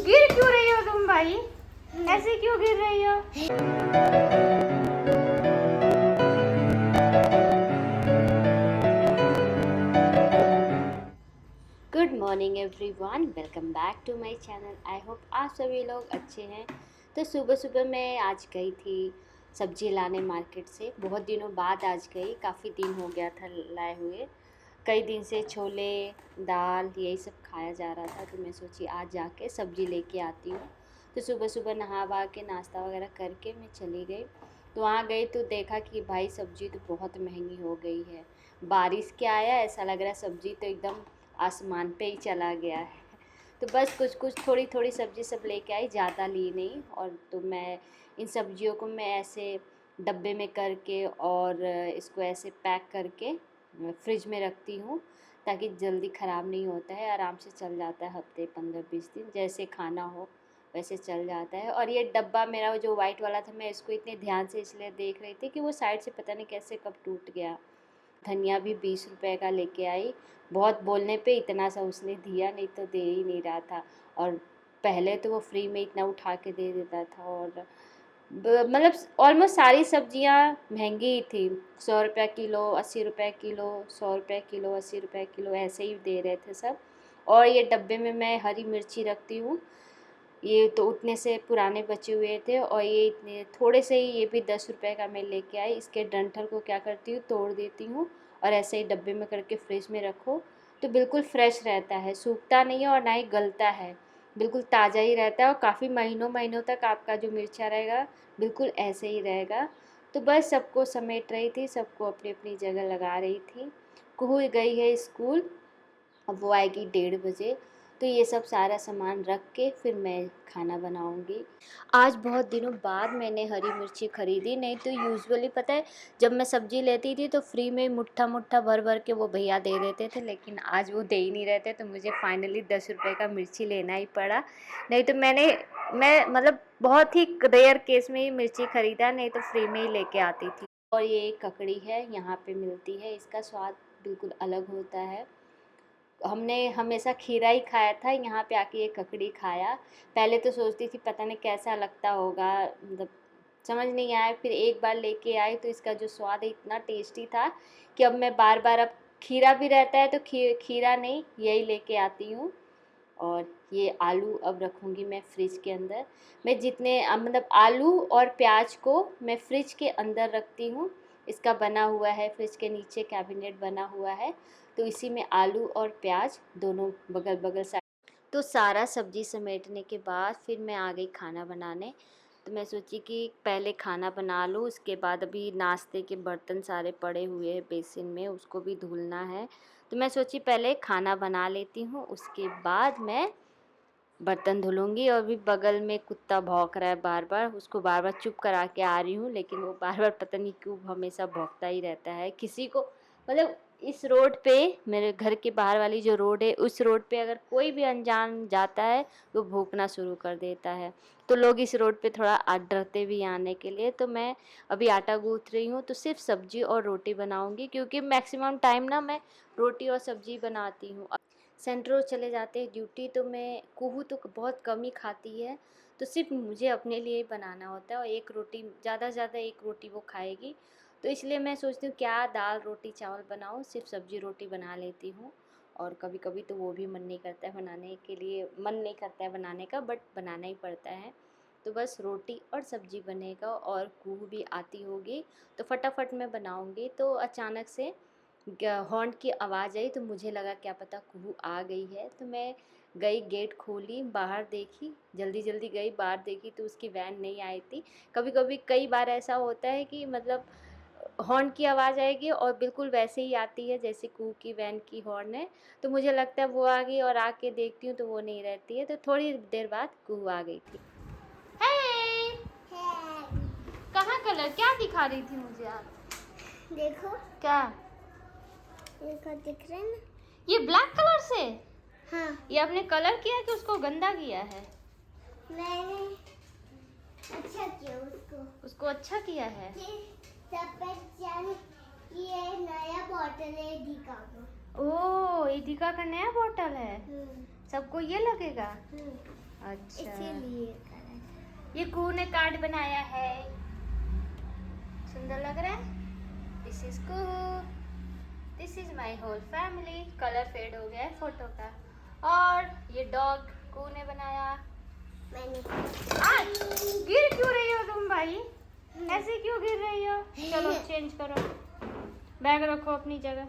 गिर क्यों रही हो तुम भाई? ऐसे क्यों गिर रही हो? Good morning everyone, welcome back to my channel. I hope आप सभी लोग अच्छे हैं। तो सुबह सुबह मैं आज गई थी सब्जी लाने मार्केट से। बहुत दिनों बाद आज गई, काफ़ी दिन हो गया था लाए हुए। कई दिन से छोले दाल यही सब खाया जा रहा था, तो मैं सोची आज जाके सब्ज़ी लेके आती हूँ। तो सुबह सुबह नहा वहा के नाश्ता वगैरह करके मैं चली गई। तो वहाँ गई तो देखा कि भाई सब्ज़ी तो बहुत महंगी हो गई है। बारिश के आया ऐसा लग रहा है, सब्ज़ी तो एकदम आसमान पे ही चला गया है। तो बस कुछ कुछ थोड़ी थोड़ी सब्ज़ी सब लेके आई, ज़्यादा ली नहीं। और तो मैं इन सब्जियों को मैं ऐसे डब्बे में करके और इसको ऐसे पैक करके फ्रिज में रखती हूँ, ताकि जल्दी ख़राब नहीं होता है, आराम से चल जाता है। हफ्ते 15-20 दिन जैसे खाना हो वैसे चल जाता है। और ये डब्बा मेरा जो वाइट वाला था, मैं इसको इतने ध्यान से इसलिए देख रही थी कि वो साइड से पता नहीं कैसे कब टूट गया। धनिया भी 20 रुपए का लेके आई। बहुत बोलने पे इतना सा उसने दिया, नहीं तो दे ही नहीं रहा था। और पहले तो वो फ्री में इतना उठा के दे देता था। और मतलब ऑलमोस्ट सारी सब्जियां महंगी ही थी। 100 रुपये किलो, 80 रुपये किलो, 100 रुपये किलो, 80 रुपये किलो, ऐसे ही दे रहे थे सब। और ये डब्बे में मैं हरी मिर्ची रखती हूँ, ये तो उतने से पुराने बचे हुए थे। और ये इतने थोड़े से ही, ये भी 10 रुपये का मैं लेके आई। इसके डंठल को क्या करती हूँ, तोड़ देती हूँ और ऐसे ही डब्बे में करके फ्रिज में रखो तो बिल्कुल फ्रेश रहता है, सूखता नहीं है और ना ही गलता है, बिल्कुल ताज़ा ही रहता है। और काफ़ी महीनों महीनों तक आपका जो मिर्चा रहेगा बिल्कुल ऐसे ही रहेगा। तो बस सबको समेट रही थी, सबको अपनी अपनी जगह लगा रही थी। कुहू गई है स्कूल, अब वो आएगी 1:30 बजे। तो ये सब सारा सामान रख के फिर मैं खाना बनाऊंगी। आज बहुत दिनों बाद मैंने हरी मिर्ची ख़रीदी, नहीं तो यूजुअली पता है जब मैं सब्ज़ी लेती थी तो फ्री में मुट्ठा मुट्ठा भर भर के वो भैया दे देते थे, लेकिन आज वो दे ही नहीं रहते। तो मुझे फाइनली 10 रुपये का मिर्ची लेना ही पड़ा। नहीं तो मैं मतलब बहुत ही रेयर केस में ही मिर्ची ख़रीदा, नहीं तो फ्री में ही लेके आती थी। और ये ककड़ी है, यहाँ पे मिलती है, इसका स्वाद बिल्कुल अलग होता है। हमने हमेशा खीरा ही खाया था, यहाँ पे आके ये ककड़ी खाया। पहले तो सोचती थी पता नहीं कैसा लगता होगा, मतलब समझ नहीं आया। फिर एक बार लेके आई तो इसका जो स्वाद है इतना टेस्टी था कि अब मैं बार बार, अब खीरा भी रहता है तो खीरा नहीं यही लेके आती हूँ। और ये आलू अब रखूँगी मैं फ्रिज के अंदर। मैं जितने मतलब आलू और प्याज को मैं फ्रिज के अंदर रखती हूँ। इसका बना हुआ है, फ्रिज के नीचे कैबिनेट बना हुआ है, तो इसी में आलू और प्याज दोनों बगल बगल साइड। तो सारा सब्जी समेटने के बाद फिर मैं आ गई खाना बनाने। तो मैं सोची कि पहले खाना बना लूँ, उसके बाद अभी नाश्ते के बर्तन सारे पड़े हुए हैं बेसिन में, उसको भी धुलना है। तो मैं सोची पहले खाना बना लेती हूँ, उसके बाद मैं बर्तन धुलूँगी। और भी बगल में कुत्ता भौंक रहा है बार बार, उसको बार बार चुप करा के आ रही हूँ, लेकिन वो बार बार पता नहीं क्यों हमेशा भौंकता ही रहता है। किसी को मतलब इस रोड पे, मेरे घर के बाहर वाली जो रोड है, उस रोड पे अगर कोई भी अनजान जाता है वो भौंकना शुरू कर देता है। तो लोग इस रोड पे थोड़ा डरते भी आने के लिए। तो मैं अभी आटा गूँथ रही हूँ, तो सिर्फ सब्जी और रोटी बनाऊँगी, क्योंकि मैक्सिमम टाइम ना मैं रोटी और सब्जी बनाती हूँ। सेंट्रो चले जाते हैं ड्यूटी, तो मैं कुहू तो बहुत कम ही खाती है, तो सिर्फ मुझे अपने लिए ही बनाना होता है। और एक रोटी, ज़्यादा से ज़्यादा एक रोटी वो खाएगी। तो इसलिए मैं सोचती हूँ क्या दाल रोटी चावल बनाऊँ, सिर्फ सब्जी रोटी बना लेती हूँ। और कभी कभी तो वो भी मन नहीं करता है बनाने के लिए, मन नहीं करता है बनाने का, बट बनाना ही पड़ता है। तो बस रोटी और सब्जी बनेगा और कुहू भी आती होगी तो फटाफट मैं बनाऊँगी। तो अचानक से हॉर्न की आवाज़ आई, तो मुझे लगा क्या पता कुहू आ गई है। तो मैं गई, गेट खोली, बाहर देखी, जल्दी जल्दी गई, बाहर देखी तो उसकी वैन नहीं आई थी। कभी कभी कई बार ऐसा होता है कि मतलब हॉर्न की आवाज़ आएगी और बिल्कुल वैसे ही आती है जैसे कुहू की वैन की हॉर्न है। तो मुझे लगता है वो आ गई, और आके देखती हूँ तो वो नहीं रहती है। तो थोड़ी देर बाद कुहू आ गई थी। हे! कहाँ कलर क्या दिखा रही थी मुझे आप? देखो क्या देखो, दिख रहा है ना? ये ब्लैक कलर से? हाँ, ये आपने कलर किया है कि उसको गंदा किया है? मैंने अच्छा किया उसको अच्छा किया है। सफेद जान कि ये नया बॉटल है एडिका का। ओह, एडिका का नया बॉटल है, सबको ये लगेगा। अच्छा, इसीलिए कलर। ये कू ने कार्ड बनाया है, सुंदर लग रहा है। This is cool, this is my whole family. Colour fade हो गया है फोटो का। और ये डॉग कू ने बनाया। मैंने गिर क्यों रही हो तुम भाई, ऐसे क्यों गिर रही हो? चलो चेंज करो, बैग रखो अपनी जगह।